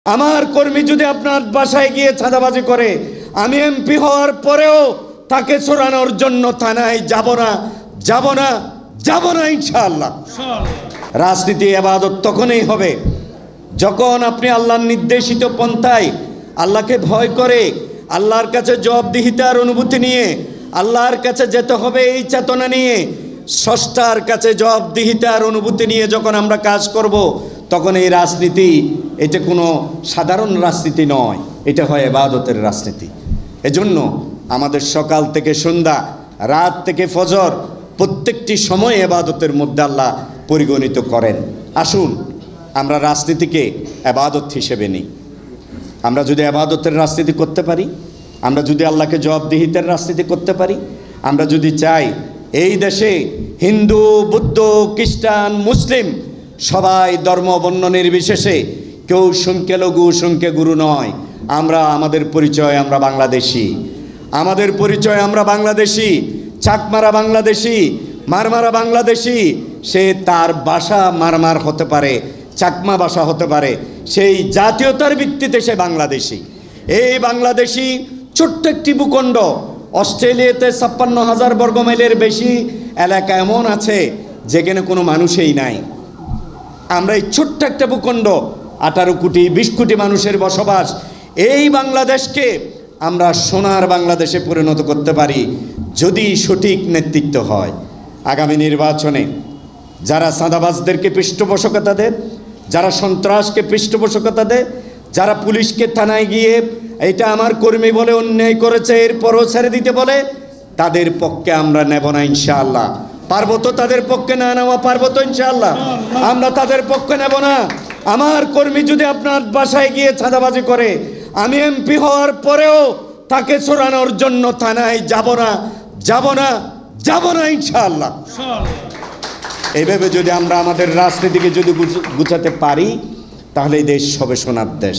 আমার কর্মী যদি আপনার বাসায় গিয়ে চাঁদাবাজি করে, আমি এমপি হওয়ার পরেও তাকে চোরানোর জন্য থানায় যাব না ইনশাআল্লাহ। রাজনীতি ইবাদত তখনই হবে যখন আপনি আল্লাহর নির্দেশিত পন্থায় আল্লাহকে ভয় করে, আল্লাহর কাছে জবাবদিহিতার অনুভূতি নিয়ে আল্লাহর কাছে যেতে হবে এই চেতনা নিয়ে, স্রষ্টার কাছে জবাবদিহিতার অনুভূতি নিয়ে যখন আমরা কাজ করব, তখন এই রাজনীতি এটা কোনো সাধারণ রাজনীতি নয়, এটা হয় ইবাদতের রাজনীতি। এজন্য আমাদের সকাল থেকে সন্ধ্যা, রাত থেকে ফজর, প্রত্যেকটি সময় ইবাদতের মধ্যে আল্লাহ পরিগণিত করেন। আসুন আমরা রাজনীতিকে ইবাদত হিসেবে নিই। আমরা যদি ইবাদতের রাজনীতি করতে পারি, আমরা যদি আল্লাহকে জবাবদিহিতার রাজনীতি করতে পারি, আমরা যদি চাই এই দেশে হিন্দু, বৌদ্ধ, খ্রিস্টান, মুসলিম সবাই ধর্ম বর্ণ নির্বিশেষে কেউ সংখ্যালঘু সংখ্যাগুরু নয়, আমাদের পরিচয় আমরা বাংলাদেশি, আমাদের পরিচয় আমরা বাংলাদেশি, চাকমারা বাংলাদেশি, মারমারা বাংলাদেশি, সে তার ভাষা মারমার হতে পারে, চাকমা ভাষা হতে পারে, সেই জাতীয়তার ভিত্তিতে সে বাংলাদেশি। এই বাংলাদেশি ছোট্ট একটি ভূখণ্ড, অস্ট্রেলিয়াতে 56,000 বর্গমাইলের বেশি এলাকা এমন আছে যেখানে কোনো মানুষই নাই। আমরা এই ছোট্ট একটা ভূখণ্ড, 18 কোটি 20 কোটি মানুষের বসবাস, এই বাংলাদেশকে আমরা সোনার বাংলাদেশে পরিণত করতে পারি যদি সঠিক নেতৃত্ব হয়। আগামী নির্বাচনে যারা চাঁদাবাজদেরকে পৃষ্ঠপোষকতা দেয়, যারা সন্ত্রাসকে পৃষ্ঠপোষকতা দেয়, যারা পুলিশকে থানায় গিয়ে এটা আমার কর্মী বলে অন্যায় করেছে এরপরও ছেড়ে দিতে বলে, তাদের পক্ষে আমরা নেব না ইনশাআল্লাহ। পারবো তো তাদের পক্ষে না নেওয়া? পারবো তো ইনশাআল্লাহ? আমরা তাদের পক্ষে নেব না। আমার কর্মী যদি আপনার বাসায় গিয়ে চাঁদাবাজি করে, আমি এমপি হওয়ার পরেও তাকে চোরানোর জন্য থানায় যাব না ইনশাআল্লাহ। এইভাবে যদি আমরা আমাদের রাজনীতিকে যদি গুছাতে পারি, তাহলে এই দেশ হবে সোনার দেশ।